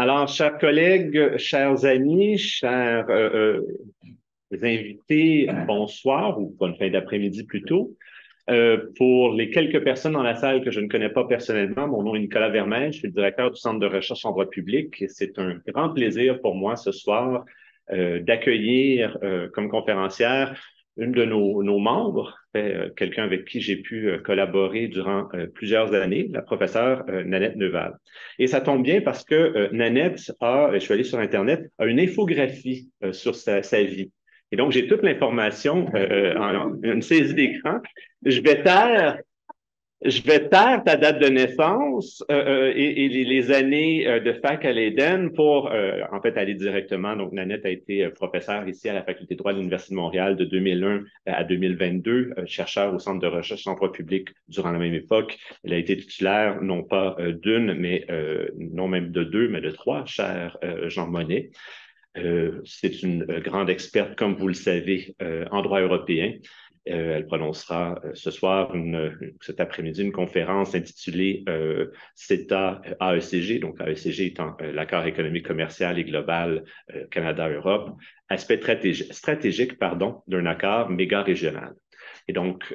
Alors, chers collègues, chers amis, chers invités, bonsoir ou bonne fin d'après-midi plutôt. Pour les quelques personnes dans la salle que je ne connais pas personnellement, mon nom est Nicolas Vermeil, je suis le directeur du Centre de recherche en droit public et c'est un grand plaisir pour moi ce soir d'accueillir comme conférencière une de nos membres, quelqu'un avec qui j'ai pu collaborer durant plusieurs années, la professeure Nanette Neuval. Et ça tombe bien parce que Nanette je suis allé sur Internet, a une infographie sur sa vie. Et donc, j'ai toute l'information en une saisie d'écran. Je vais taire, je vais taire ta date de naissance et les années de fac à l'Éden pour, en fait, aller directement. Donc, Nanette a été professeure ici à la Faculté de droit de l'Université de Montréal de 2001 à 2022, chercheur au Centre de recherche en droit public durant la même époque. Elle a été titulaire, non pas d'une, mais non même de deux, mais de trois, cher Jean Monnet. C'est une grande experte, comme vous le savez, en droit européen. Elle prononcera ce soir, cet après-midi, une conférence intitulée CETA AECG, donc AECG étant l'accord économique, commercial et global Canada-Europe, aspect stratégique pardon, d'un accord méga régional. Et donc,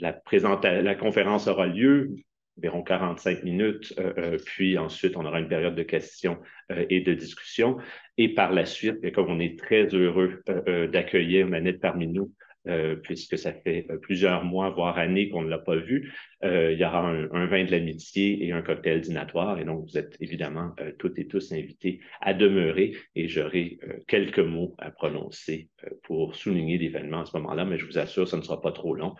la conférence aura lieu environ 45 minutes, puis ensuite, on aura une période de questions et de discussion. Et par la suite, comme on est très heureux d'accueillir Nanette parmi nous, puisque ça fait plusieurs mois, voire années qu'on ne l'a pas vu, il y aura un vin de l'amitié et un cocktail dînatoire. Et donc, vous êtes évidemment toutes et tous invités à demeurer et j'aurai quelques mots à prononcer pour souligner l'événement à ce moment-là, mais je vous assure, ce ne sera pas trop long.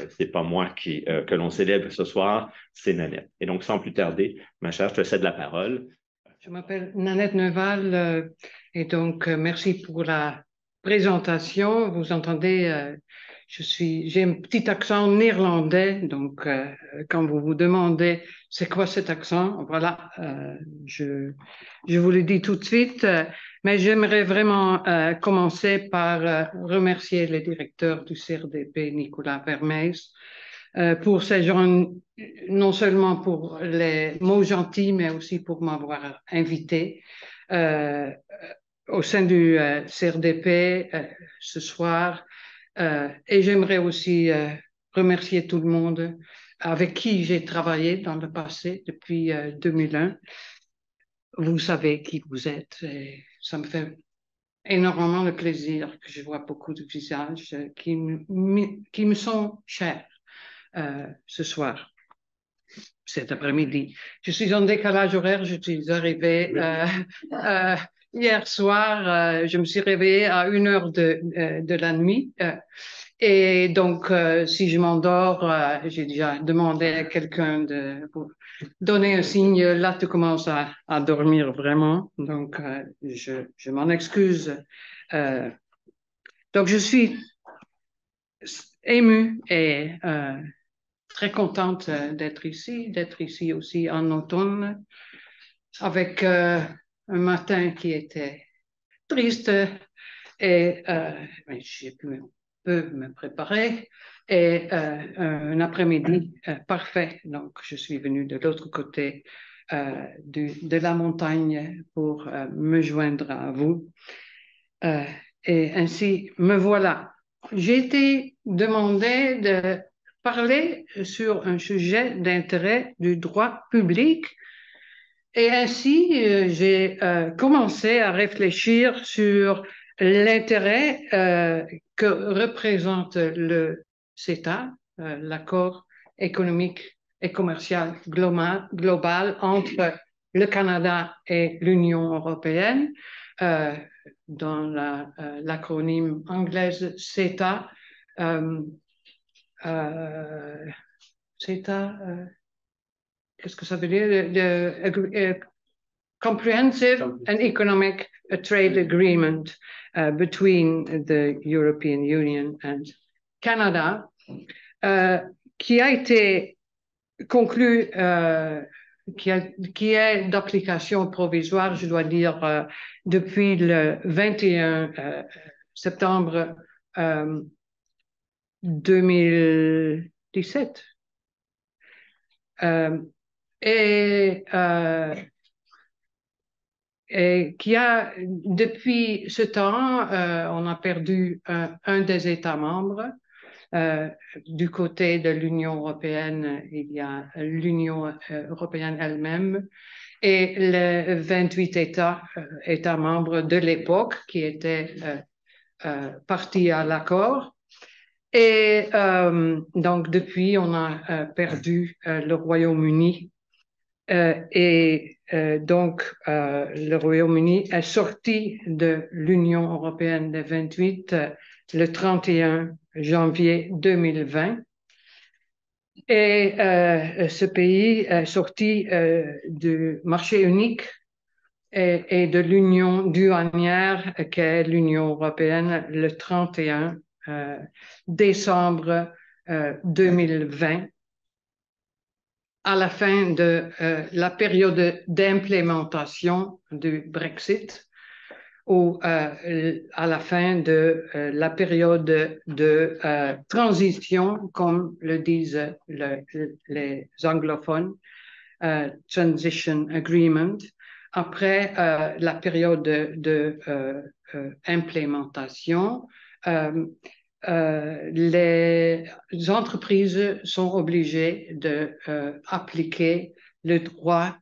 C'est pas moi que l'on célèbre ce soir, c'est Nanette. Et donc, sans plus tarder, ma chère, je te cède la parole. Je m'appelle Nanette Neuval et donc merci pour la présentation. Vous entendez, j'ai un petit accent néerlandais, donc quand vous vous demandez c'est quoi cet accent, voilà, je vous le dis tout de suite. Mais j'aimerais vraiment commencer par remercier le directeur du CRDP, Nicolas Vermeijs, pour ces gens, non seulement pour les mots gentils, mais aussi pour m'avoir invité euh, au sein du CRDP ce soir. Et j'aimerais aussi remercier tout le monde avec qui j'ai travaillé dans le passé depuis 2001. Vous savez qui vous êtes et ça me fait énormément de plaisir que je vois beaucoup de visages qui me sont chers ce soir, cet après-midi. Je suis en décalage horaire, je suis arrivée euh, hier soir, je me suis réveillée à 1 heure de la nuit. Et donc, si je m'endors, j'ai déjà demandé à quelqu'un de donner un signe. Là, tu commences à dormir vraiment. Donc, je m'en excuse. Euh, donc, je suis émue et très contente d'être ici aussi en automne, avec un matin qui était triste et j'ai pu un peu me préparer et un après-midi parfait. Donc, je suis venue de l'autre côté de la montagne pour me joindre à vous. Euh, et ainsi, me voilà. J'ai été demandé de parler sur un sujet d'intérêt du droit public et ainsi, j'ai commencé à réfléchir sur l'intérêt que représente le CETA, l'accord économique et commercial global entre le Canada et l'Union européenne, euh, dans l'acronyme anglaise CETA. Euh, euh, CETA, qu'est-ce que ça veut dire? Comprehensive and economic trade agreement between the European Union and Canada, qui a été conclu, qui est d'application provisoire, je dois dire, depuis le 21 septembre 2017. Et et qui a, depuis ce temps, on a perdu un des États membres. Du côté de l'Union européenne, il y a l'Union européenne elle-même et les 28 États membres de l'époque qui étaient partis à l'accord. Et donc, depuis, on a perdu le Royaume-Uni. Le Royaume-Uni est sorti de l'Union européenne des 28 le 31 janvier 2020. Et ce pays est sorti du marché unique et de l'union douanière qu'est l'Union européenne le 31 décembre 2020, à la fin de la période d'implémentation du Brexit ou à la fin de la période de transition, comme le disent les anglophones, Transition Agreement, après la période de implémentation. Les entreprises sont obligées d'appliquer le droit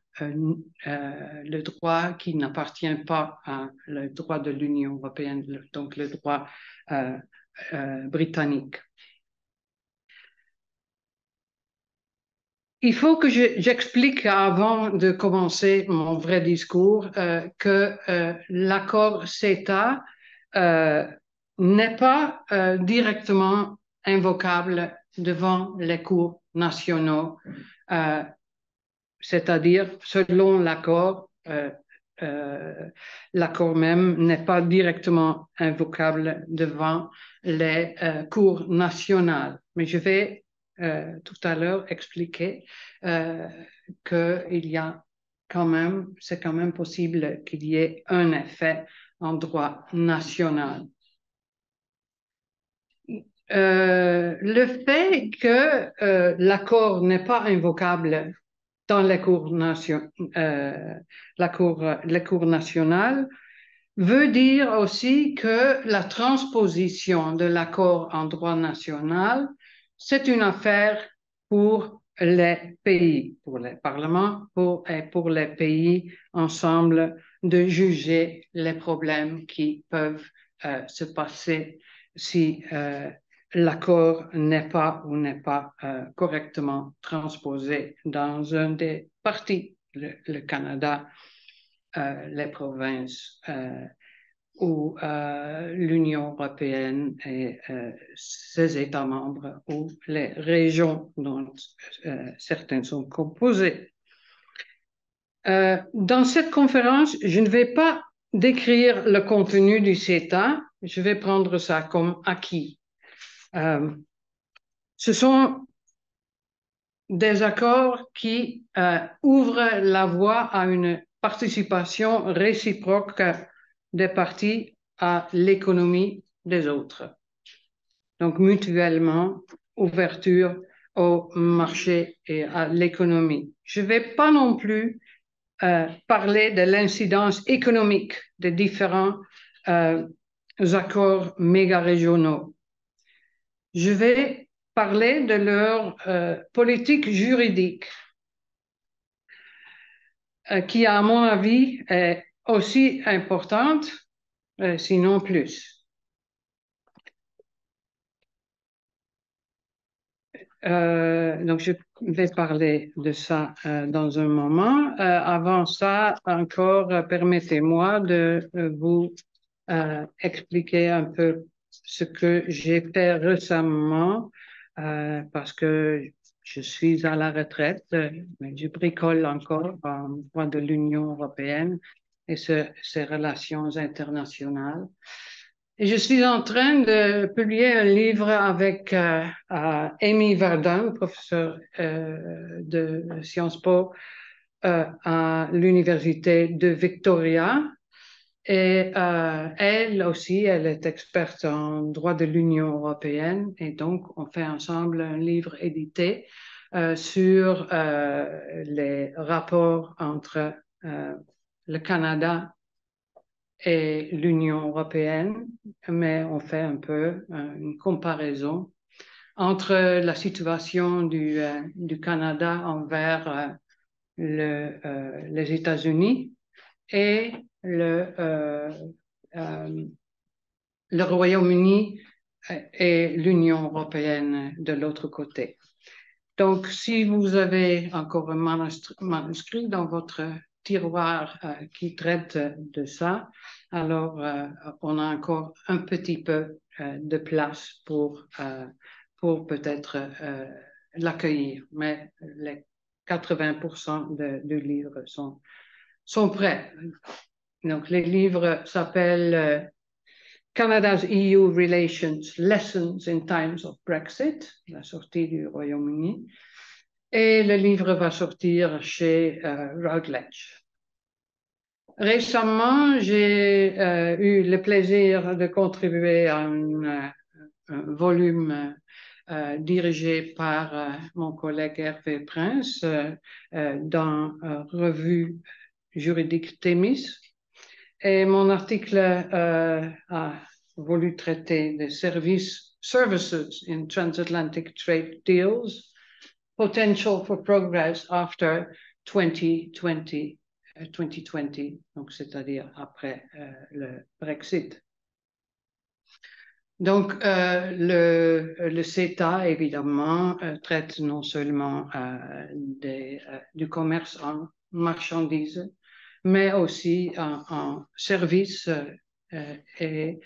qui n'appartient pas à le droit de l'Union européenne, donc le droit britannique. Il faut que j'explique avant de commencer mon vrai discours que l'accord CETA n'est pas directement invocable devant les cours nationaux, c'est-à-dire selon l'accord, l'accord même n'est pas directement invocable devant les cours nationales. Mais je vais tout à l'heure expliquer qu'il y a quand même, c'est quand même possible qu'il y ait un effet en droit national. Le fait que l'accord n'est pas invocable dans les cours nationales veut dire aussi que la transposition de l'accord en droit national, c'est une affaire pour les pays, pour les parlements et pour les pays ensemble de juger les problèmes qui peuvent se passer si l'accord n'est pas ou n'est pas correctement transposé dans un des parties, le Canada, les provinces ou l'Union européenne et ses États membres ou les régions dont certains sont composés. Dans cette conférence, je ne vais pas décrire le contenu du CETA, je vais prendre ça comme acquis. Ce sont des accords qui ouvrent la voie à une participation réciproque des parties à l'économie des autres. Donc, mutuellement, ouverture au marché et à l'économie. Je ne vais pas non plus parler de l'incidence économique des différents accords méga-régionaux. Je vais parler de leur politique juridique, qui, à mon avis, est aussi importante, sinon plus. Donc, je vais parler de ça dans un moment. Avant ça, encore, permettez-moi de vous expliquer un peu ce que j'ai fait récemment, parce que je suis à la retraite, mais je bricole encore en droit de l'Union européenne et ses relations internationales. Et je suis en train de publier un livre avec Amy Verdun, professeur de Sciences Po à l'Université de Victoria. Et elle aussi, elle est experte en droit de l'Union européenne. Et donc, on fait ensemble un livre édité sur les rapports entre le Canada et l'Union européenne, mais on fait un peu une comparaison entre la situation du Canada envers les États-Unis et le Royaume-Uni et l'Union européenne de l'autre côté. Donc, si vous avez encore un manuscrit dans votre tiroir qui traite de ça, alors on a encore un petit peu de place pour peut-être l'accueillir. Mais les 80% du livre sont prêts. Donc, les livres s'appellent Canada's EU Relations, Lessons in Times of Brexit, la sortie du Royaume-Uni. Et le livre va sortir chez Routledge. Récemment, j'ai eu le plaisir de contribuer à un volume dirigé par mon collègue Hervé Prince dans Revue juridique Thémis. Et mon article a voulu traiter des services in transatlantic trade deals, potential for progress after 2020, donc c'est-à-dire après le Brexit. Donc, le CETA, évidemment, traite non seulement du commerce en marchandises, mais aussi en services et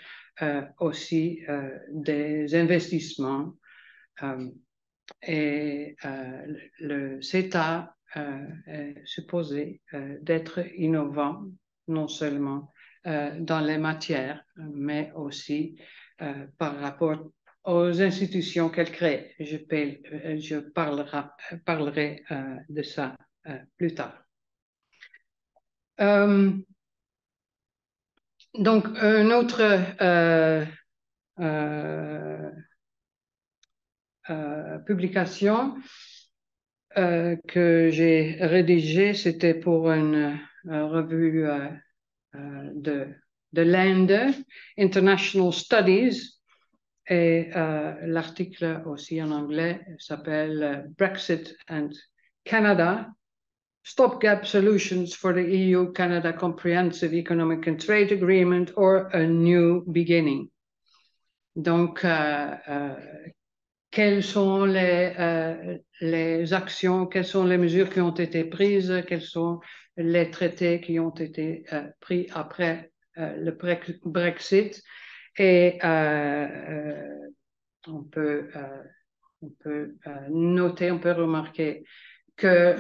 aussi des investissements. Et le CETA est supposé d'être innovant, non seulement dans les matières, mais aussi par rapport aux institutions qu'elle crée. Je parlerai de ça plus tard. Donc, une autre publication que j'ai rédigée, c'était pour une revue de l'Inde, International Studies, et l'article aussi en anglais s'appelle Brexit and Canada, Stopgap Solutions for the EU-Canada Comprehensive Economic and Trade Agreement or a New Beginning. Donc, quelles sont les actions, quelles sont les mesures qui ont été prises, quels sont les traités qui ont été pris après le Brexit. Et on peut noter, on peut remarquer que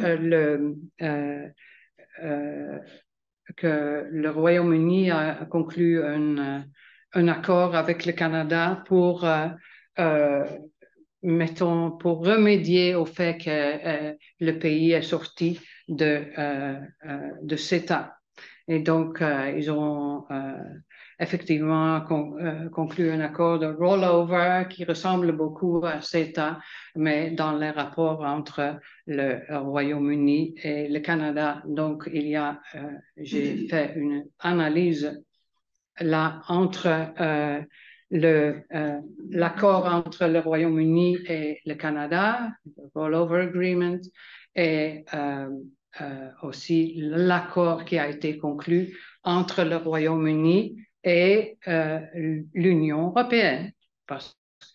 le Royaume-Uni a conclu un accord avec le Canada pour remédier au fait que le pays est sorti de CETA. Et donc, ils ont effectivement conclu un accord de rollover qui ressemble beaucoup à CETA, mais dans les rapports entre le Royaume-Uni et le Canada. Donc, j'ai fait une analyse là entre l'accord entre le Royaume-Uni et le Canada, le rollover agreement, et aussi l'accord qui a été conclu entre le Royaume-Uni et l'Union européenne.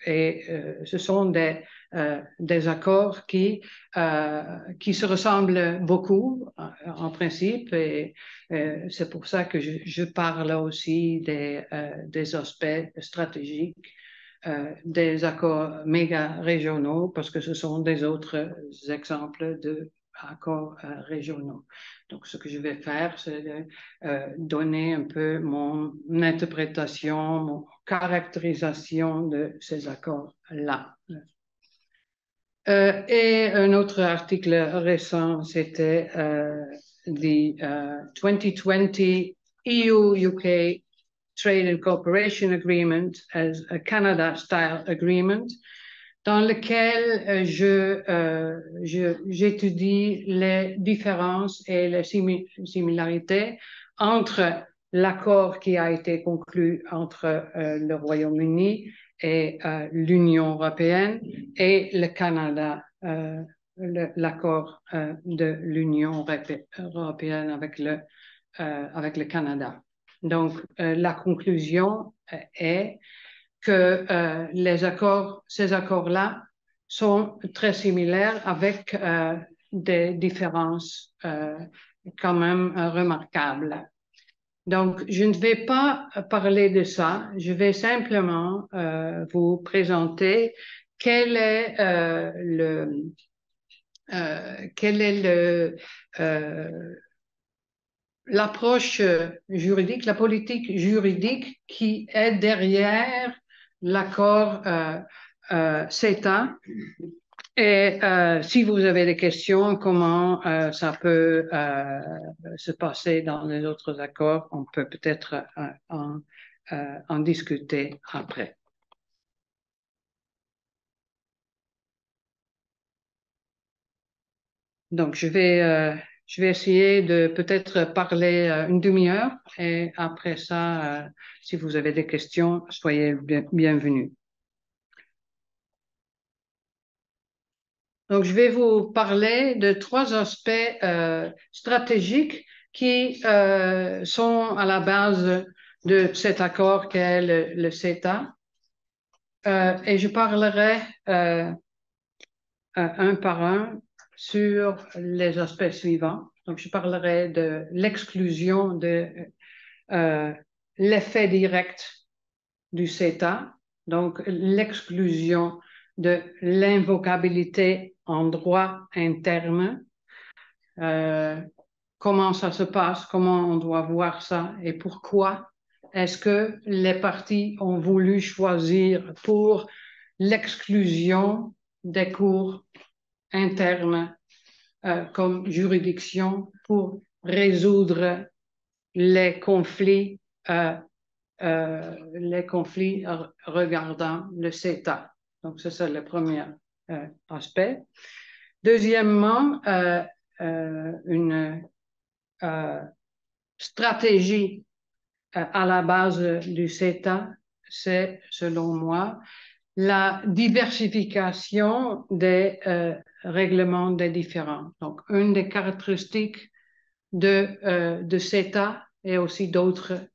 Et ce sont des accords qui se ressemblent beaucoup en principe, et c'est pour ça que je parle aussi des aspects stratégiques des accords méga régionaux, parce que ce sont des autres exemples d'accords régionaux. Donc, ce que je vais faire, c'est donner un peu mon interprétation, mon caractérisation de ces accords-là. Et un autre article récent, c'était the 2020 EU-UK Trade and Cooperation Agreement as a Canada-style agreement. dans lequel j'étudie les différences et les similarités entre l'accord qui a été conclu entre le Royaume-Uni et l'Union européenne et le Canada, l'accord de l'Union européenne avec le Canada. Donc, la conclusion est que ces accords-là sont très similaires avec des différences quand même remarquables. Donc, je ne vais pas parler de ça, je vais simplement vous présenter quel est l'approche juridique, la politique juridique qui est derrière l'accord CETA. Et si vous avez des questions, comment ça peut se passer dans les autres accords, on peut peut-être en discuter après. Donc, je vais essayer de peut-être parler une demi-heure et après ça, si vous avez des questions, soyez bienvenus. Donc, je vais vous parler de 3 aspects stratégiques qui sont à la base de cet accord qu'est le CETA. Et je parlerai un par un sur les aspects suivants. Donc, je parlerai de l'exclusion de l'effet direct du CETA, donc l'exclusion de l'invocabilité en droit interne. Comment ça se passe, comment on doit voir ça et pourquoi est-ce que les partis ont voulu choisir pour l'exclusion des cours internes comme juridiction pour résoudre les conflits regardant le CETA. Donc, c'est le premier aspect. Deuxièmement, une stratégie à la base du CETA, c'est, selon moi, la diversification des règlements des différends. Donc, une des caractéristiques de CETA et aussi d'autres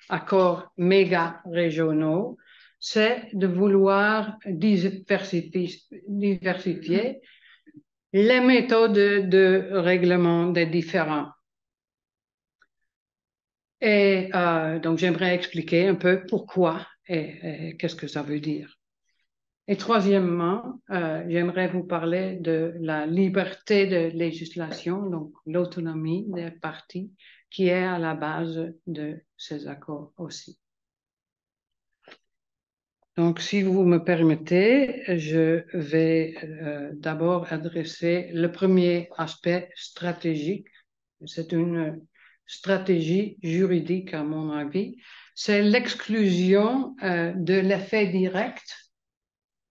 accords méga régionaux, c'est de vouloir diversifier les méthodes de règlement des différends. Et donc, j'aimerais expliquer un peu pourquoi et qu'est-ce que ça veut dire. Et troisièmement, j'aimerais vous parler de la liberté de législation, donc l'autonomie des partis, qui est à la base de ces accords aussi. Donc, si vous me permettez, je vais d'abord adresser le premier aspect stratégique. C'est une stratégie juridique, à mon avis. C'est l'exclusion de l'effet direct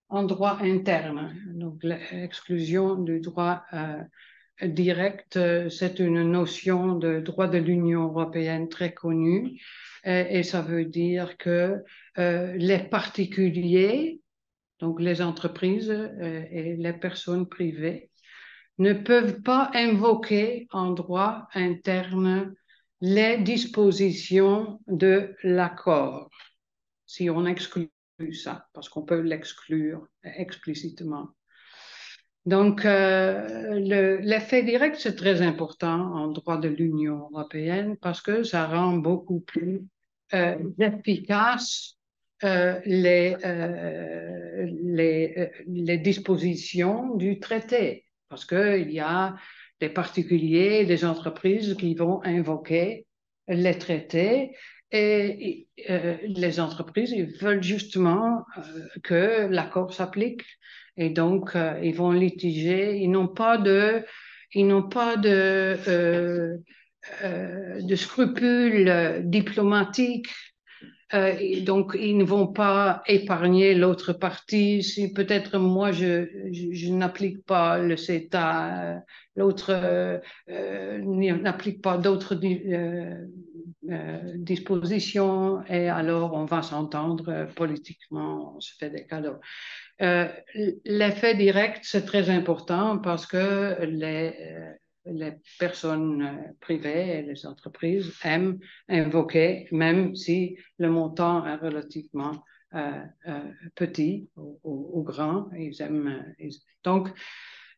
en droit interne. Donc, l'exclusion du droit direct, c'est une notion de droit de l'Union européenne très connue et ça veut dire que les particuliers, donc les entreprises et les personnes privées, ne peuvent pas invoquer en droit interne les dispositions de l'accord si on exclut ça, parce qu'on peut l'exclure explicitement. Donc, l'effet direct, c'est très important en droit de l'Union européenne parce que ça rend beaucoup plus efficace les dispositions du traité. Parce qu'il y a des particuliers, des entreprises qui vont invoquer les traités et les entreprises, ils veulent justement que l'accord s'applique. Et donc, ils vont litiger. Ils n'ont pas de scrupules diplomatiques donc, ils ne vont pas épargner l'autre partie. Si peut-être moi, je n'applique pas le CETA, l'autre n'applique pas d'autres dispositions, et alors on va s'entendre politiquement, on se fait des cadeaux. L'effet direct, c'est très important parce que les personnes privées et les entreprises aiment invoquer, même si le montant est relativement petit ou grand, ils aiment. Donc,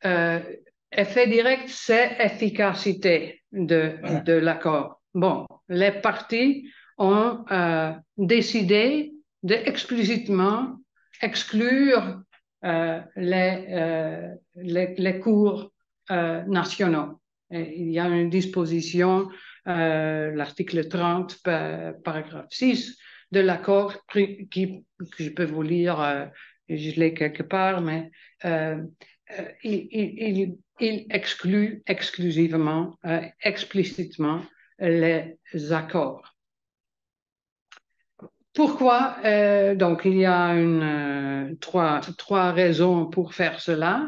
effet direct, c'est efficacité de l'accord. Bon, les partis ont décidé de explicitement exclure les cours nationaux. Et il y a une disposition, l'article 30, paragraphe 6 de l'accord, que je peux vous lire, je l'ai quelque part, mais il exclut exclusivement, explicitement les accords. Pourquoi? Donc, il y a trois raisons pour faire cela.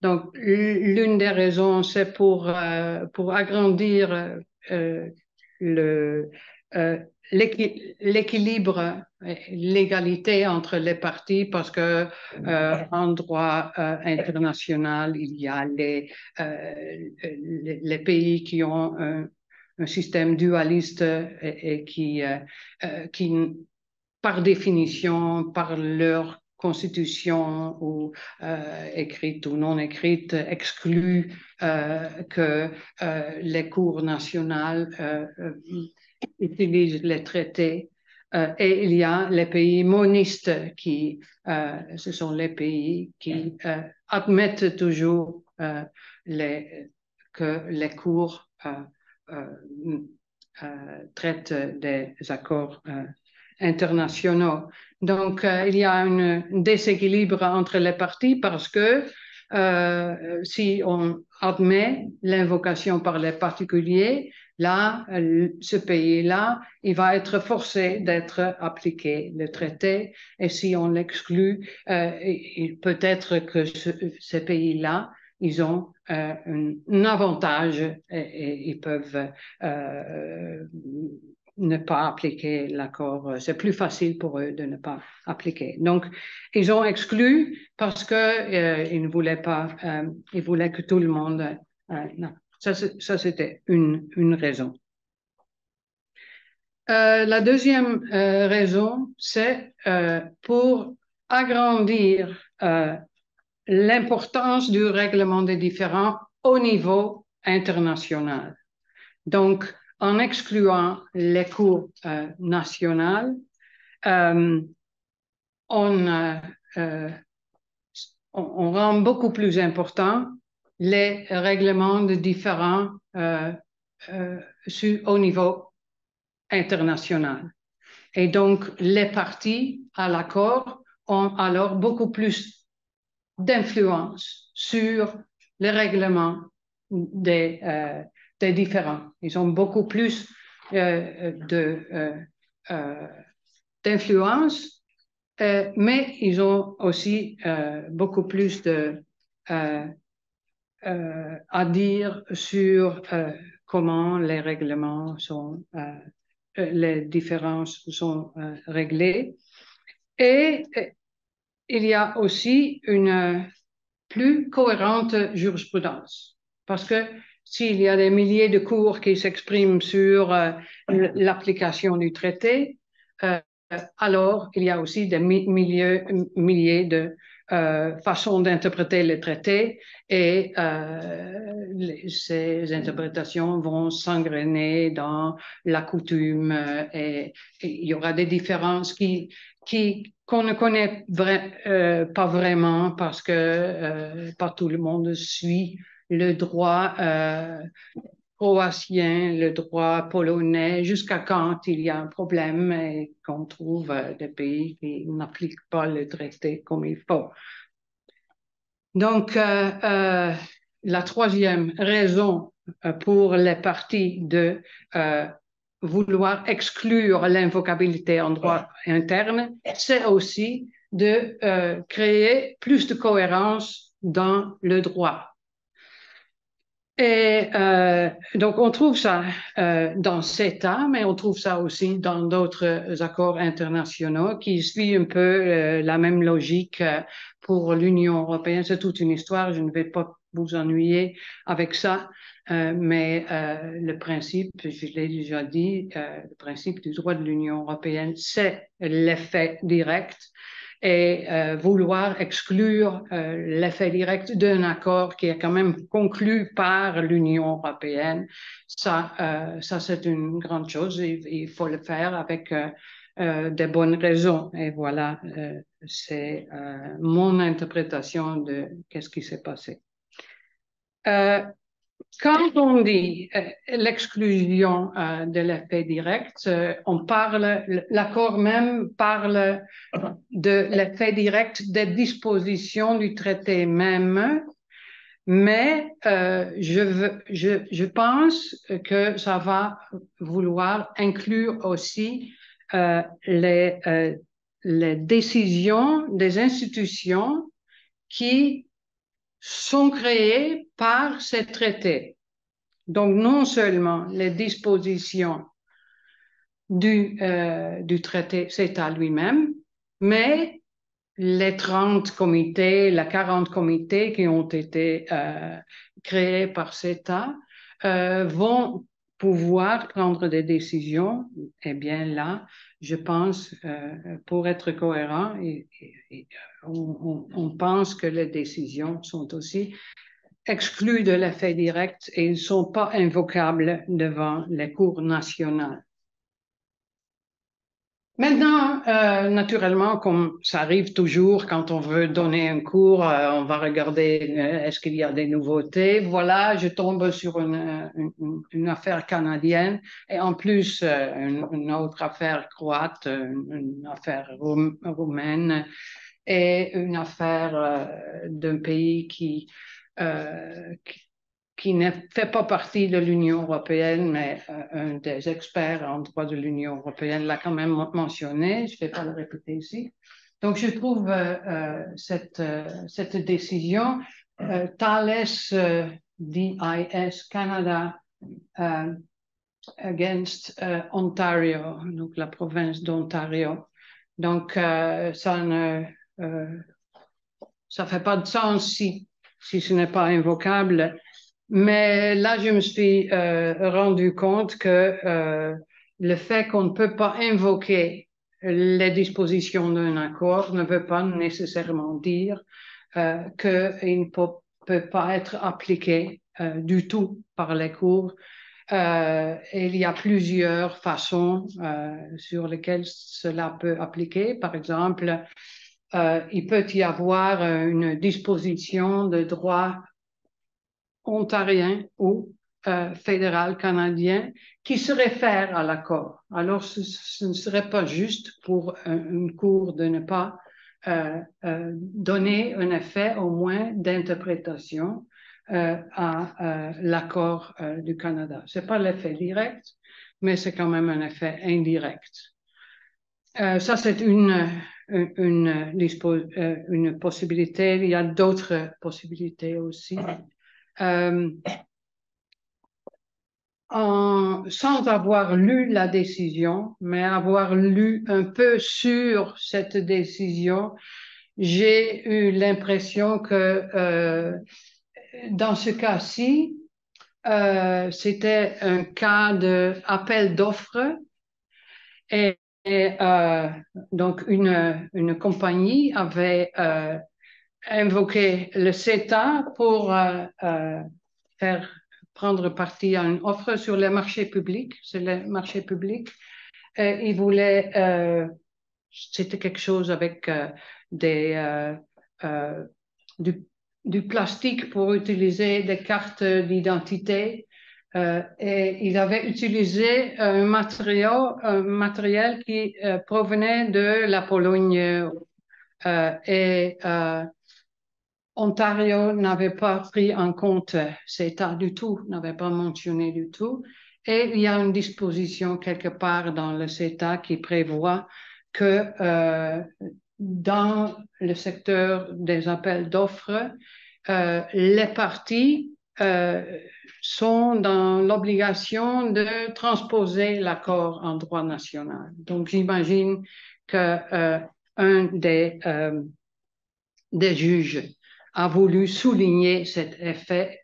Donc, l'une des raisons, c'est pour agrandir l'équilibre, l'égalité entre les parties, parce que en droit international, il y a les pays qui ont un système dualiste et qui, par définition, par leur constitution ou écrite ou non écrite, exclut que les cours nationales utilisent les traités. Et il y a les pays monistes ce sont les pays qui admettent toujours que les cours traitent des accords internationaux. Donc, il y a un déséquilibre entre les parties parce que si on admet l'invocation par les particuliers, là, ce pays-là, il va être forcé d'être appliqué le traité. Et si on l'exclut, peut-être que ces pays-là, ils ont un avantage et ils peuvent ne pas appliquer l'accord. C'est plus facile pour eux de ne pas appliquer. Donc, ils ont exclu parce que ils ne voulaient pas, ils voulaient que tout le monde. Non. Ça c'était une raison. La deuxième raison, c'est pour agrandir l'importance du règlement des différends au niveau international. Donc, en excluant les cours nationales, on rend beaucoup plus important les règlements de différends au niveau international. Et donc, les parties à l'accord ont alors beaucoup plus d'influence sur les règlements des différends. Ils ont beaucoup plus d'influence, mais ils ont aussi beaucoup plus à dire sur comment les règlements sont, les différences sont réglées. Et il y a aussi une plus cohérente jurisprudence. Parce que s'il y a des milliers de cours qui s'expriment sur l'application du traité, alors il y a aussi des milliers de façons d'interpréter le traité et ces interprétations vont s'engrainer dans la coutume et il y aura des différences qu'on ne connaît pas vraiment parce que pas tout le monde suit le droit croatien, le droit polonais, jusqu'à quand il y a un problème et qu'on trouve des pays qui n'appliquent pas le traité comme il faut. Donc, la troisième raison pour les partis de vouloir exclure l'invocabilité en droit interne, c'est aussi de créer plus de cohérence dans le droit. Et donc, on trouve ça dans CETA, mais on trouve ça aussi dans d'autres accords internationaux qui suivent un peu la même logique pour l'Union européenne. C'est toute une histoire, je ne vais pas vous ennuyer avec ça, mais le principe, je l'ai déjà dit, le principe du droit de l'Union européenne, c'est l'effet direct. Et vouloir exclure l'effet direct d'un accord qui est quand même conclu par l'Union européenne, ça c'est une grande chose. Il faut le faire avec des bonnes raisons. Et voilà, c'est mon interprétation de qu'est-ce qui s'est passé. Quand on dit l'exclusion de l'effet direct, on parle, l'accord même parle de l'effet direct des dispositions du traité même, mais je pense que ça va vouloir inclure aussi les décisions des institutions qui sont créées par ces traités. Donc, non seulement les dispositions du traité CETA lui-même, mais les 30 comités, les 40 comités qui ont été créés par CETA vont pouvoir prendre des décisions. Eh bien là, je pense, pour être cohérent, on pense que les décisions sont aussi exclues de l'effet direct et ne sont pas invocables devant les cours nationales. Maintenant, naturellement, comme ça arrive toujours quand on veut donner un cours, on va regarder est-ce qu'il y a des nouveautés. Voilà, je tombe sur une affaire canadienne et en plus une autre affaire croate, une affaire roumaine et une affaire d'un pays qui ne fait pas partie de l'Union européenne, mais un des experts en droit de l'Union européenne l'a quand même mentionné, je ne vais pas le répéter ici. Donc, je trouve cette décision, Thales DIS Canada against Ontario, donc la province d'Ontario. Donc, ça ne fait pas de sens si ce n'est pas invocable. Mais là, je me suis rendu compte que le fait qu'on ne peut pas invoquer les dispositions d'un accord ne veut pas nécessairement dire qu'il ne peut pas être appliqué du tout par les cours. Il y a plusieurs façons sur lesquelles cela peut appliquer. Par exemple, il peut y avoir une disposition de droit ontarien ou fédéral canadien qui se réfère à l'accord. Alors, ce ne serait pas juste pour une cour de ne pas donner un effet au moins d'interprétation à l'accord du Canada. Ce n'est pas l'effet direct, mais c'est quand même un effet indirect. Ça, c'est une possibilité. Il y a d'autres possibilités aussi. Sans avoir lu la décision, mais avoir lu un peu sur cette décision, j'ai eu l'impression que dans ce cas-ci, c'était un cas d'appel d'offres et donc une compagnie avait invoqué le CETA pour prendre parti à une offre sur les marchés publics. C'est les marchés publics. Ils voulaient, c'était quelque chose avec du plastique pour utiliser des cartes d'identité. Et il avait utilisé un matériel qui provenait de la Pologne Ontario n'avait pas pris en compte CETA du tout, n'avait pas mentionné du tout. Et il y a une disposition quelque part dans le CETA qui prévoit que dans le secteur des appels d'offres, les parties sont dans l'obligation de transposer l'accord en droit national. Donc, j'imagine que un des juges a voulu souligner cet effet,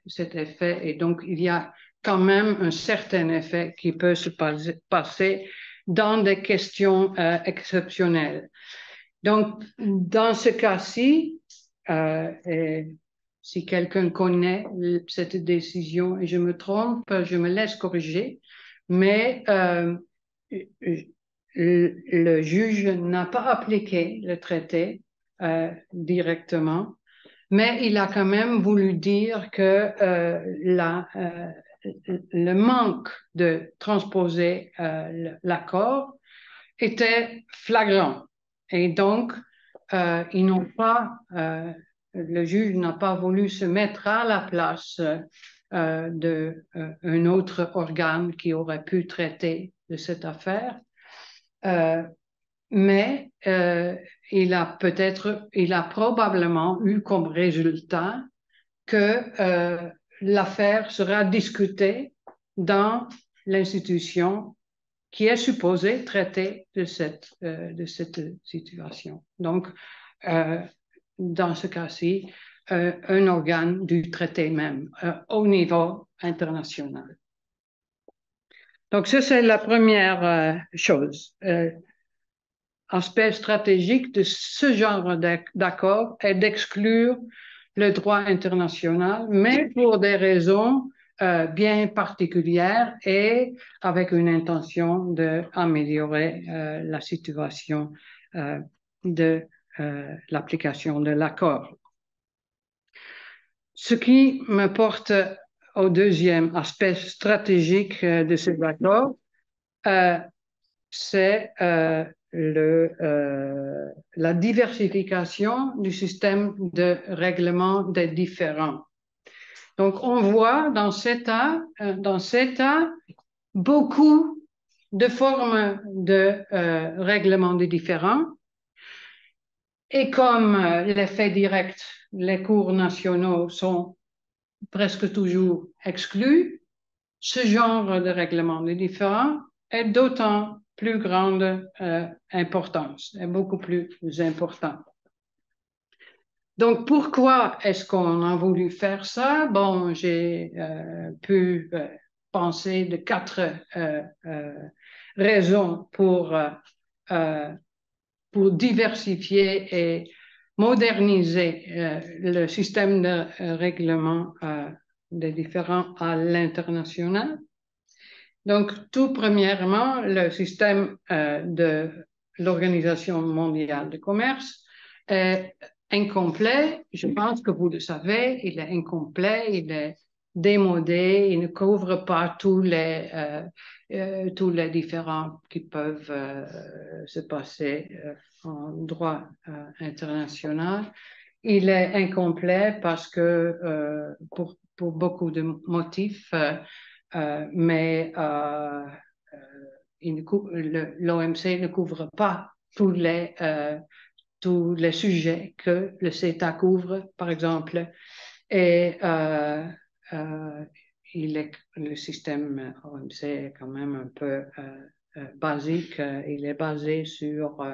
et donc il y a quand même un certain effet qui peut se passer dans des questions exceptionnelles. Donc, dans ce cas-ci, si quelqu'un connaît cette décision et je me trompe, je me laisse corriger, mais le juge n'a pas appliqué le traité directement, mais il a quand même voulu dire que le manque de transposer l'accord était flagrant. Et donc, ils n'ont pas, le juge n'a pas voulu se mettre à la place d'un autre organe qui aurait pu traiter de cette affaire. Mais il a probablement eu comme résultat que l'affaire sera discutée dans l'institution qui est supposée traiter de cette situation. Donc, dans ce cas-ci, un organe du traité même, au niveau international. Donc, ça, c'est la première chose. Aspect stratégique de ce genre d'accord est d'exclure le droit international, mais pour des raisons bien particulières et avec une intention d'améliorer la situation de l'application de l'accord. Ce qui me porte au deuxième aspect stratégique de cet accord, c'est la diversification du système de règlement des différends. Donc, on voit dans CETA beaucoup de formes de règlement des différends. Et comme l'effet direct, les cours nationaux sont presque toujours exclus, ce genre de règlement des différends est d'autant plus grande importance, est beaucoup plus important. Donc, pourquoi est-ce qu'on a voulu faire ça? Bon, j'ai pu penser de 4 raisons pour diversifier et moderniser le système de règlement des différends à l'international. Donc, tout premièrement, le système de l'Organisation mondiale du commerce est incomplet. Je pense que vous le savez, il est incomplet, il est démodé, il ne couvre pas tous les différends qui peuvent se passer en droit international. Il est incomplet parce que pour beaucoup de motifs, mais l'OMC ne couvre pas tous les sujets que le CETA couvre, par exemple, et le système OMC est quand même un peu basique. Il est basé sur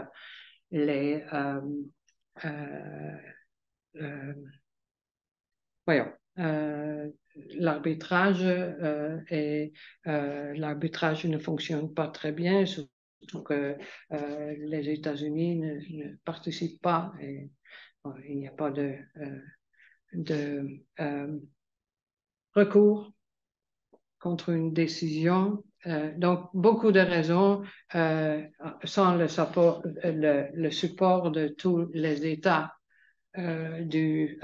l'arbitrage et l'arbitrage ne fonctionne pas très bien, surtout que les États-Unis ne participent pas et il n'y a pas de recours contre une décision. Donc, beaucoup de raisons sans le support de tous les États de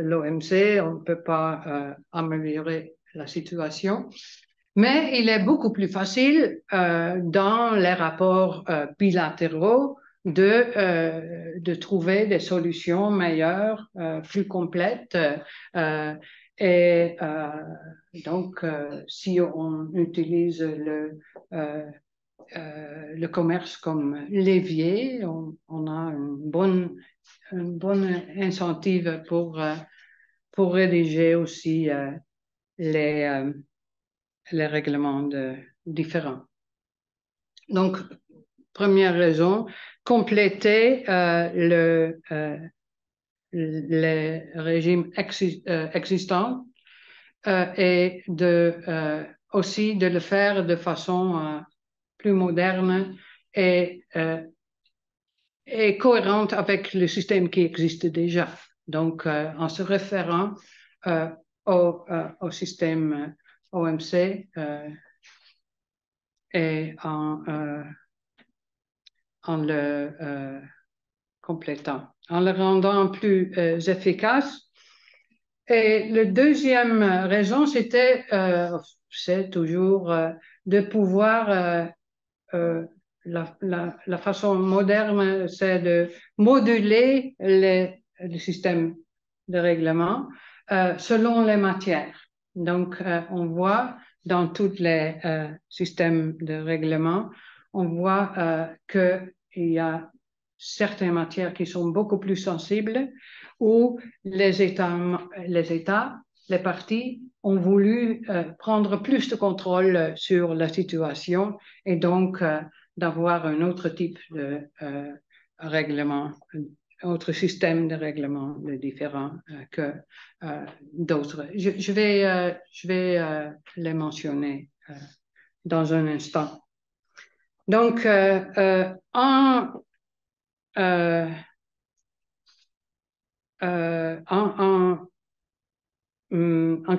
l'OMC, on ne peut pas améliorer la situation. Mais il est beaucoup plus facile dans les rapports bilatéraux de trouver des solutions meilleures, plus complètes Et donc, si on utilise le commerce comme levier, on a une bonne incentive pour rédiger aussi les règlements différents. Donc, première raison, compléter les régimes existants et aussi de le faire de façon plus moderne et cohérente avec le système qui existe déjà. Donc, en se référant au système OMC et en le complétant, en le rendant plus efficace. Et la deuxième raison, c'est toujours de pouvoir, la façon moderne, c'est de moduler le système de règlement selon les matières. Donc, on voit dans tous les systèmes de règlement, on voit qu'il y a certaines matières qui sont beaucoup plus sensibles où les parties ont voulu prendre plus de contrôle sur la situation et donc d'avoir un autre type de règlement, un autre système de règlement différent que d'autres. Je vais les mentionner dans un instant. Donc, en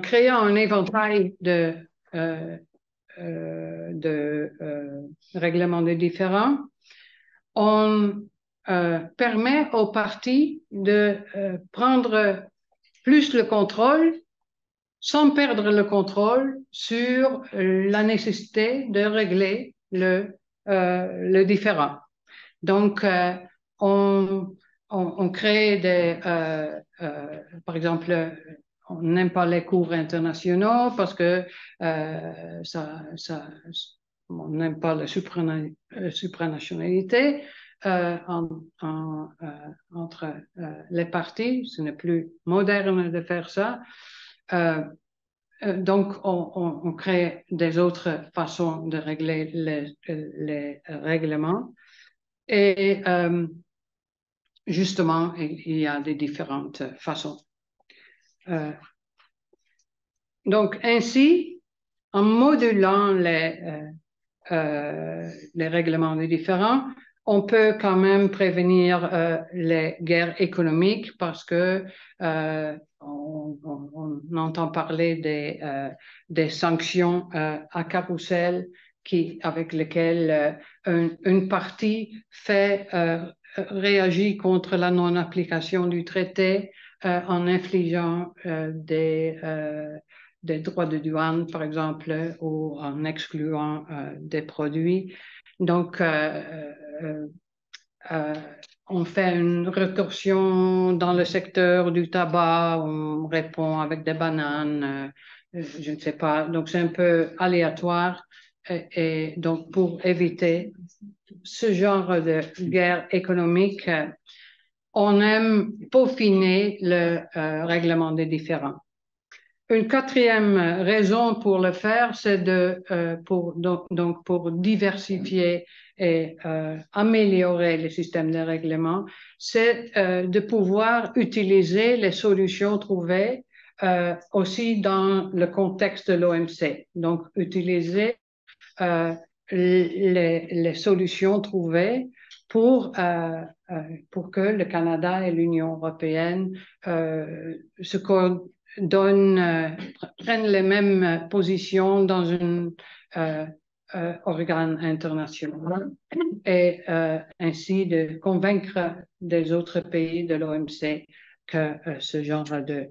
créant un éventail de règlements différents, on permet aux parties de prendre plus le contrôle sans perdre le contrôle sur la nécessité de régler le différend. Donc, on crée par exemple, on n'aime pas les cours internationaux parce que on n'aime pas la supranationalité entre les parties. Ce n'est plus moderne de faire ça. Donc, on crée des autres façons de régler les règlements. Et justement, il y a des différentes façons. Donc, ainsi, en modulant les règlements différents, on peut quand même prévenir les guerres économiques parce que on entend parler des sanctions à carrousel avec lesquelles une partie réagit contre la non-application du traité en infligeant des droits de douane, par exemple, ou en excluant des produits. Donc, on fait une rétorsion dans le secteur du tabac, on répond avec des bananes, je ne sais pas. Donc, c'est un peu aléatoire. Et donc, pour éviter ce genre de guerre économique, on aime peaufiner le règlement des différends. Une quatrième raison pour le faire, c'est pour diversifier et améliorer le système de règlement, c'est de pouvoir utiliser les solutions trouvées aussi dans le contexte de l'OMC. Donc, utiliser les solutions trouvées pour que le Canada et l'Union européenne prennent les mêmes positions dans un organe international et ainsi de convaincre des autres pays de l'OMC que ce genre de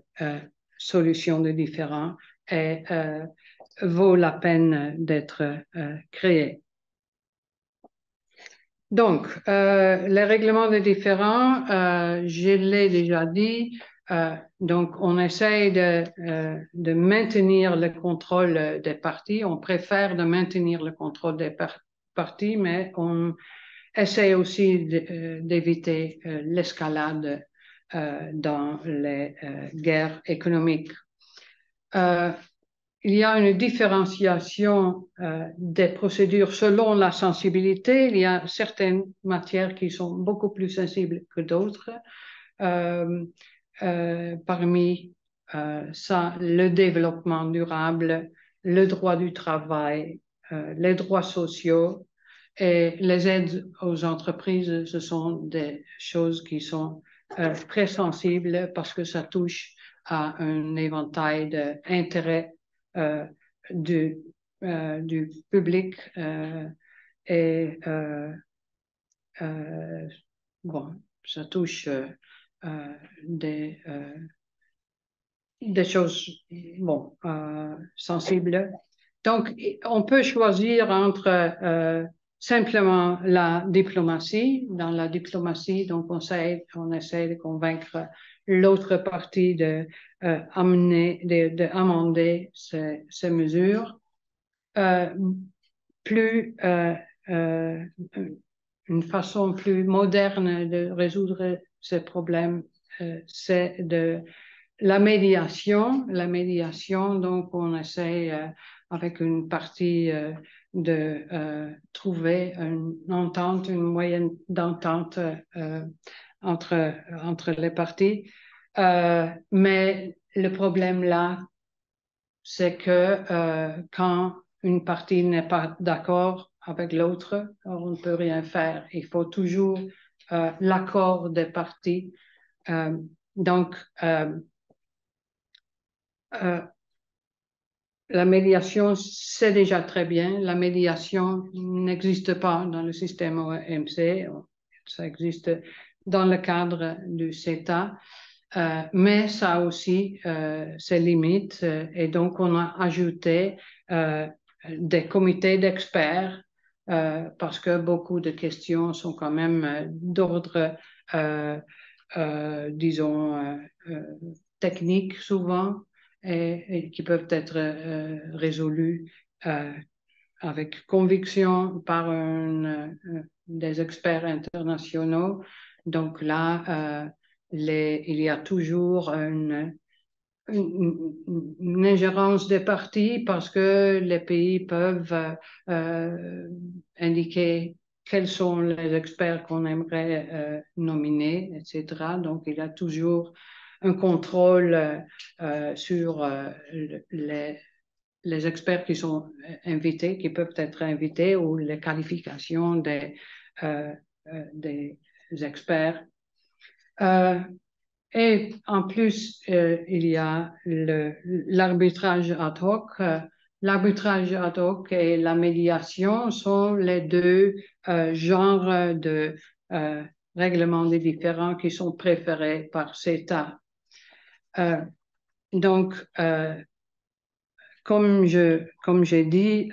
solution de différends vaut la peine d'être créé. Donc, les règlements de différends, je l'ai déjà dit, Donc, on essaye de maintenir le contrôle des partis. On préfère de maintenir le contrôle des partis, mais on essaye aussi d'éviter l'escalade dans les guerres économiques. Il y a une différenciation des procédures selon la sensibilité. Il y a certaines matières qui sont beaucoup plus sensibles que d'autres. Parmi ça, le développement durable, le droit du travail, les droits sociaux et les aides aux entreprises, ce sont des choses qui sont très sensibles parce que ça touche à un éventail d'intérêts du public et bon, ça touche des choses bon, sensibles. Donc, on peut choisir entre simplement la diplomatie. Dans la diplomatie, donc on essaie de convaincre l'autre partie d'amender ces mesures. Plus une façon plus moderne de résoudre ces problèmes, c'est de la médiation. La médiation, donc, on essaie avec une partie de trouver une entente, une moyenne d'entente entre les parties. Mais le problème là, c'est que quand une partie n'est pas d'accord avec l'autre, on ne peut rien faire. Il faut toujours l'accord des parties. Donc, la médiation, c'est déjà très bien. La médiation n'existe pas dans le système OMC. Ça existe dans le cadre du CETA. Mais ça a aussi ses limites. Et donc, on a ajouté des comités d'experts parce que beaucoup de questions sont quand même d'ordre, disons, technique souvent et qui peuvent être résolues avec conviction par des experts internationaux. Donc là, il y a toujours une ingérence des partis parce que les pays peuvent indiquer quels sont les experts qu'on aimerait nominer, etc. Donc, il y a toujours un contrôle sur les experts qui sont invités, qui peuvent être invités, ou les qualifications des experts. Et en plus, il y a l'arbitrage ad hoc. L'arbitrage ad hoc et la médiation sont les deux genres de règlements des différends qui sont préférés par CETA. Donc, comme j'ai dit,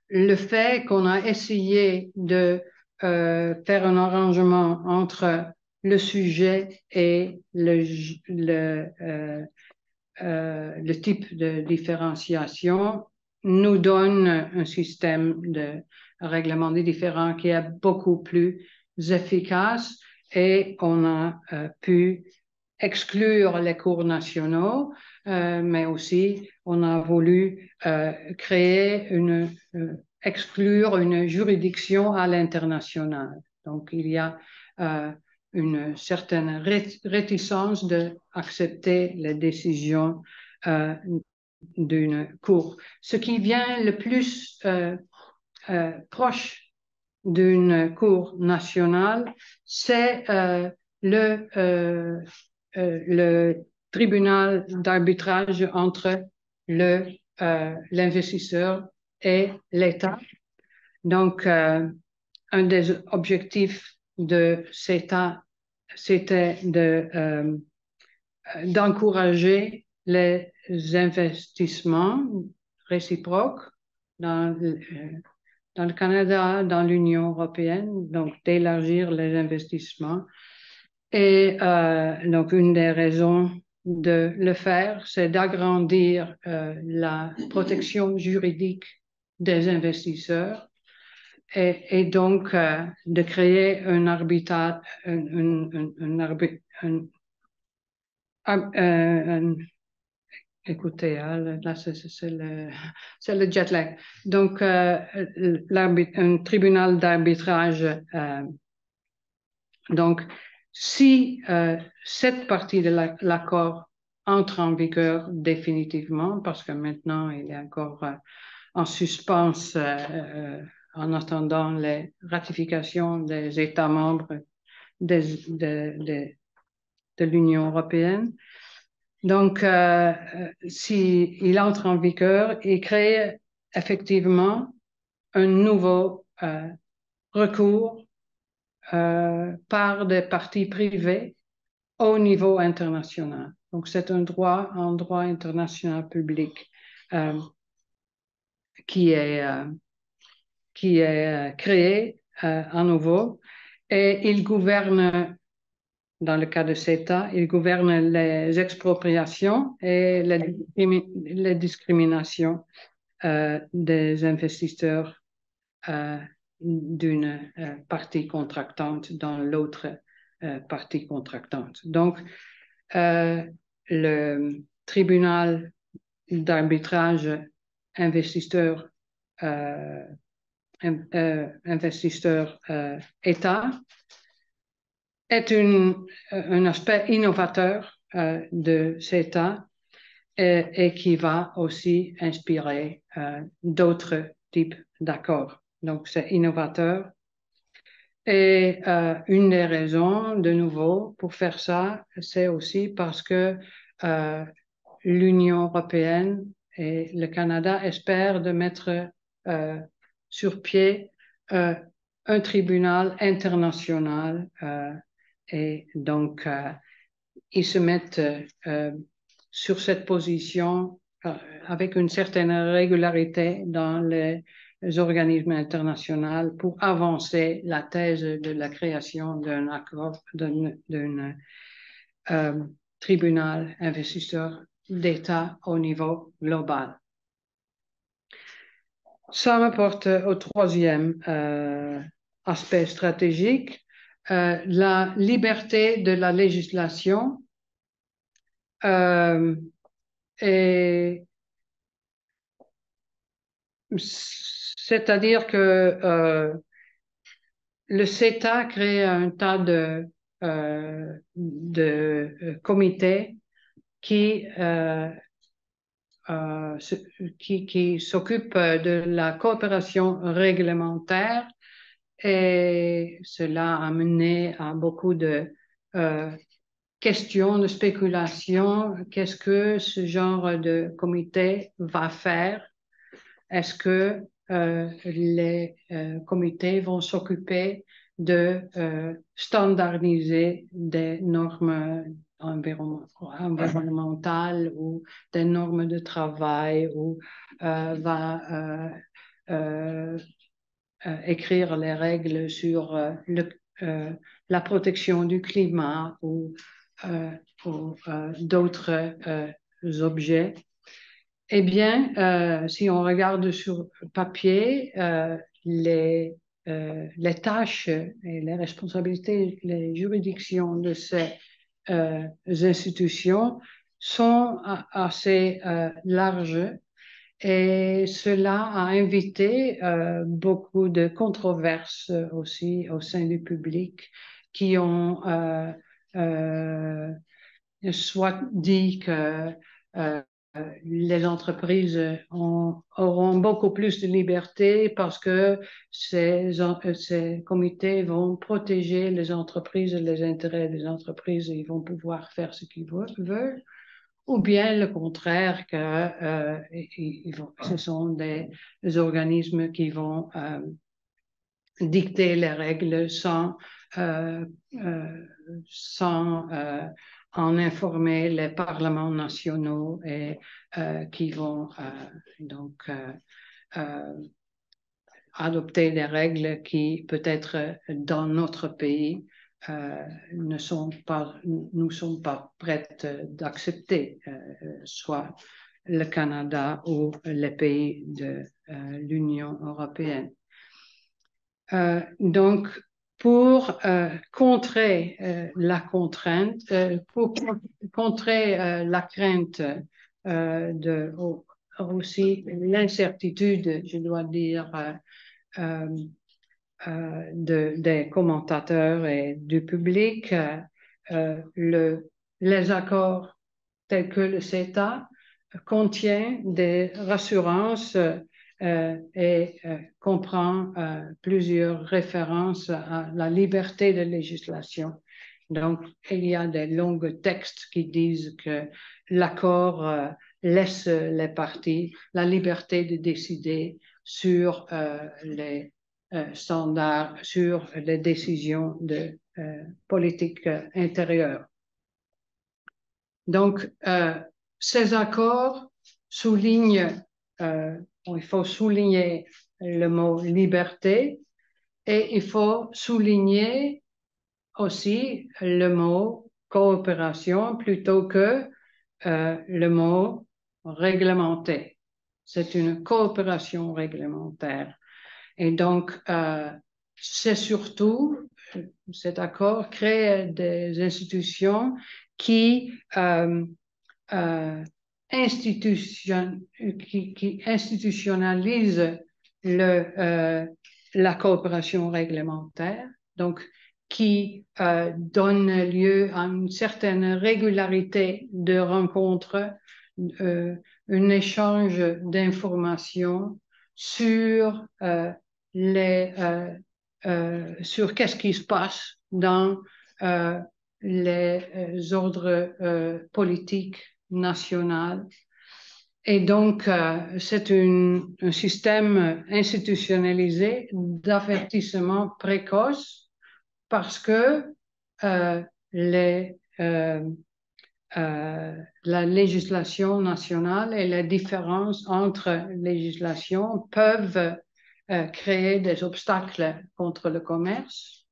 le fait qu'on a essayé de faire un arrangement entre le sujet et le type de différenciation nous donne un système de règlement des différends qui est beaucoup plus efficace et on a pu exclure les cours nationaux, mais aussi on a voulu exclure une juridiction à l'international. Donc il y a une certaine réticence d'accepter les décisions d'une cour. Ce qui vient le plus proche d'une cour nationale, c'est le tribunal d'arbitrage entre l'investisseur et l'État. Donc, un des objectifs de CETA, c'était d'encourager les investissements réciproques dans le Canada, dans l'Union européenne, donc d'élargir les investissements. Et donc, une des raisons de le faire, c'est d'agrandir la protection juridique des investisseurs et donc de créer un arbitrage, écoutez, hein, là, c'est le jet lag. Donc, un tribunal d'arbitrage. Donc, si cette partie de l'accord entre en vigueur définitivement, parce que maintenant il est encore en suspens en attendant les ratifications des États membres de l'Union européenne. Donc, s'il entre en vigueur, il crée effectivement un nouveau recours par des parties privées au niveau international. Donc, c'est un droit international public qui est créé à nouveau et il gouverne, dans le cas de CETA, il gouverne les expropriations et les discriminations des investisseurs d'une partie contractante dans l'autre partie contractante. Donc, le tribunal d'arbitrage investisseur État est un aspect innovateur de CETA et qui va aussi inspirer d'autres types d'accords. Donc, c'est innovateur. Et une des raisons, de nouveau, pour faire ça, c'est aussi parce que l'Union européenne et le Canada espèrent de mettre sur pied un tribunal international et donc ils se mettent sur cette position avec une certaine régularité dans les organismes internationaux pour avancer la thèse de la création d'un accord, d'un tribunal investisseur d'État au niveau global. Ça m'apporte au troisième aspect stratégique, la liberté de la législation et c'est-à-dire que le CETA crée un tas de comités qui s'occupent de la coopération réglementaire et cela a mené à beaucoup de questions, de spéculation. Qu'est-ce que ce genre de comité va faire? Est-ce que les comités vont s'occuper de standardiser des normes environnementales ou des normes de travail ou va écrire les règles sur la protection du climat ou d'autres objets? Eh bien, si on regarde sur papier, les tâches et les responsabilités, les juridictions de ces institutions sont assez larges et cela a invité beaucoup de controverses aussi au sein du public qui ont soit dit que les entreprises auront beaucoup plus de liberté parce que ces comités vont protéger les entreprises et les intérêts des entreprises et ils vont pouvoir faire ce qu'ils veulent. Ou bien le contraire, que ce sont des organismes qui vont dicter les règles sans en informer les parlements nationaux et qui vont donc adopter des règles qui peut-être dans notre pays nous ne sommes pas prêtes d'accepter, soit le Canada ou les pays de l'Union européenne. Donc, pour contrer la contrainte, pour contrer la crainte aussi l'incertitude, je dois dire, des commentateurs et du public, les accords tels que le CETA contient des rassurances et comprend plusieurs références à la liberté de législation. Donc, il y a des longs textes qui disent que l'accord laisse les parties la liberté de décider sur les standards, sur les décisions de politique intérieure. Donc, ces accords soulignent, il faut souligner le mot liberté et il faut souligner aussi le mot coopération plutôt que le mot réglementé. C'est une coopération réglementaire. Et donc, c'est surtout, cet accord crée des institutions qui institutionnalisent la coopération réglementaire, donc qui donne lieu à une certaine régularité de rencontres, un échange d'informations sur sur qu'est-ce qui se passe dans les ordres politiques nationaux. Et donc, c'est un système institutionnalisé d'avertissement précoce parce que la législation nationale et la différence entre législations peuvent créer des obstacles contre le commerce,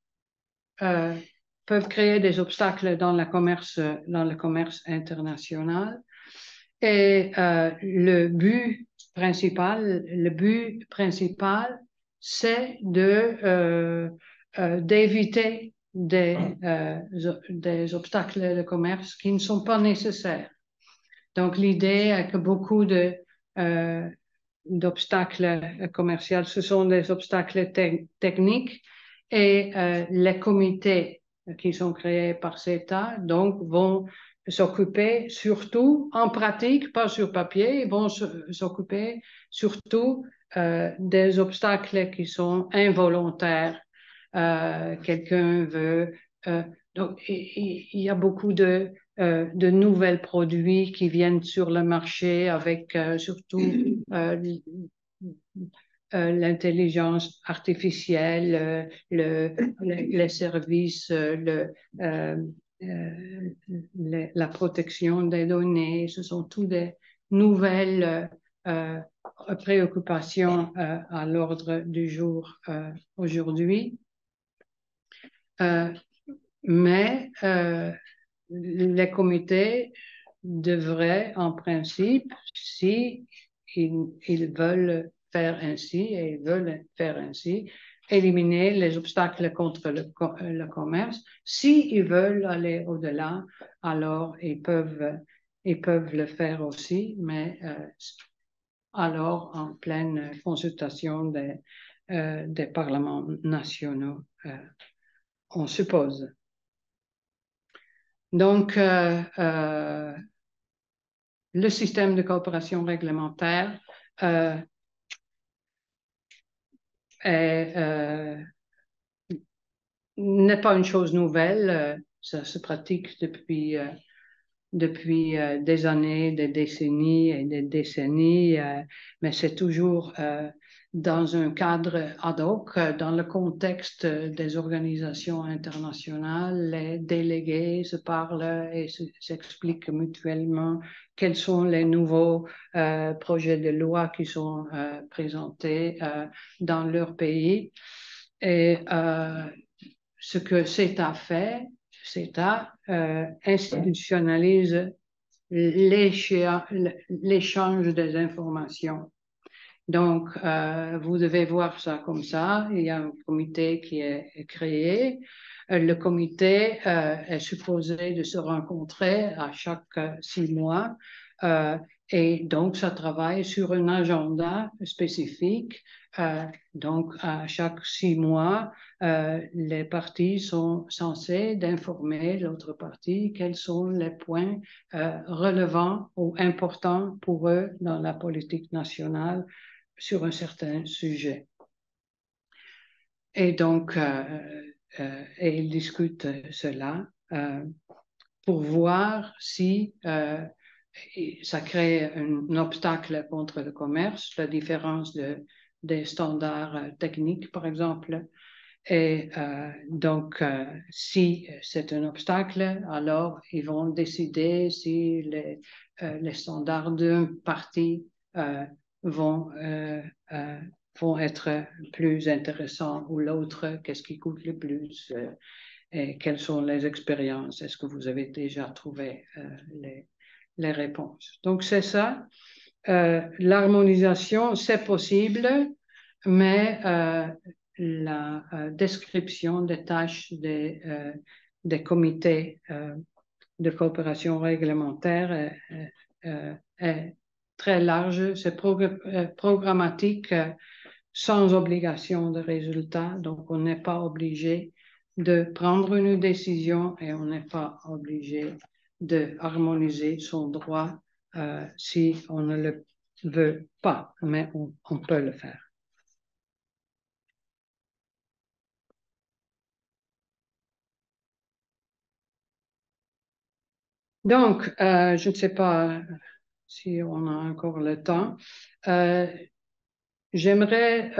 peuvent créer des obstacles dans le commerce international. Et le but principal, c'est d'éviter des obstacles de commerce qui ne sont pas nécessaires. Donc, l'idée est que beaucoup d'obstacles commerciaux, ce sont des obstacles techniques et les comités qui sont créés par CETA, donc, vont s'occuper surtout, en pratique, pas sur papier, ils vont s'occuper surtout des obstacles qui sont involontaires. Quelqu'un veut... donc, il y a beaucoup de nouveaux produits qui viennent sur le marché avec surtout l'intelligence artificielle, les services, la protection des données. Ce sont toutes des nouvelles préoccupations à l'ordre du jour aujourd'hui. Mais les comités devraient, en principe, si ils veulent faire ainsi, et ils veulent faire ainsi, éliminer les obstacles contre le commerce. S'ils veulent aller au-delà, alors ils peuvent le faire aussi, mais alors en pleine consultation des parlements nationaux, on suppose. Donc, le système de coopération réglementaire n'est pas une chose nouvelle. Ça se pratique depuis des années, des décennies et des décennies, mais c'est toujours dans un cadre ad hoc, dans le contexte des organisations internationales. Les délégués se parlent et s'expliquent mutuellement quels sont les nouveaux projets de loi qui sont présentés dans leur pays. Et ce que CETA fait, CETA institutionnalise l'échange des informations. Donc, vous devez voir ça comme ça. Il y a un comité qui est créé. Le comité est supposé de se rencontrer à chaque 6 mois. Et donc, ça travaille sur un agenda spécifique. Donc, à chaque 6 mois, les parties sont censées d'informer l'autre partie quels sont les points relevants ou importants pour eux dans la politique nationale sur un certain sujet. Et donc, et ils discutent cela pour voir si ça crée un obstacle contre le commerce, la différence des standards techniques, par exemple. Et donc, si c'est un obstacle, alors ils vont décider si les standards d'un parti vont être plus intéressants ou l'autre, qu'est-ce qui coûte le plus et quelles sont les expériences. Est-ce que vous avez déjà trouvé les réponses? Donc, c'est ça. L'harmonisation, c'est possible, mais la description des tâches des comités de coopération réglementaire est très large, c'est programmatique sans obligation de résultat, donc on n'est pas obligé de prendre une décision et on n'est pas obligé de harmoniser son droit si on ne le veut pas, mais on peut le faire. Donc, je ne sais pas si on a encore le temps. J'aimerais,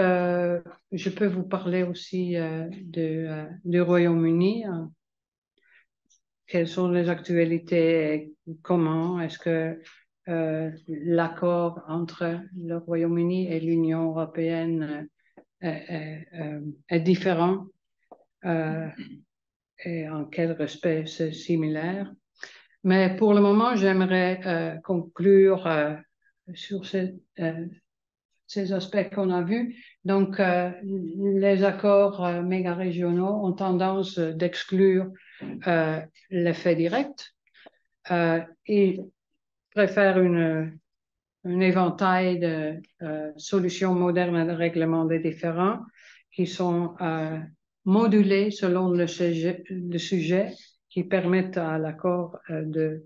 je peux vous parler aussi du Royaume-Uni. Quelles sont les actualités? Comment est-ce que l'accord entre le Royaume-Uni et l'Union européenne est différent et en quel respect c'est similaire? Mais pour le moment, j'aimerais conclure sur ces aspects qu'on a vus. Donc, les accords méga-régionaux ont tendance d'exclure l'effet direct. Ils préfèrent un éventail de solutions modernes de règlement des différends qui sont modulées selon le sujet qui permettent à l'accord de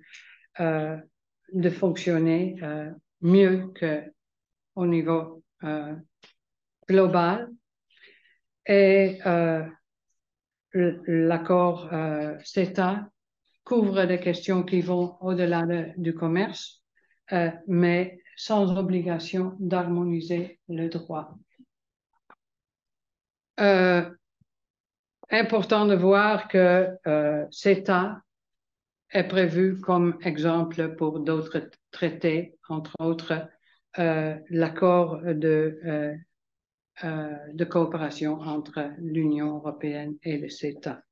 fonctionner mieux qu'au niveau global. Et l'accord CETA couvre des questions qui vont au-delà du commerce, mais sans obligation d'harmoniser le droit. Important de voir que CETA est prévu comme exemple pour d'autres traités, entre autres l'accord de coopération entre l'Union européenne et le CETA.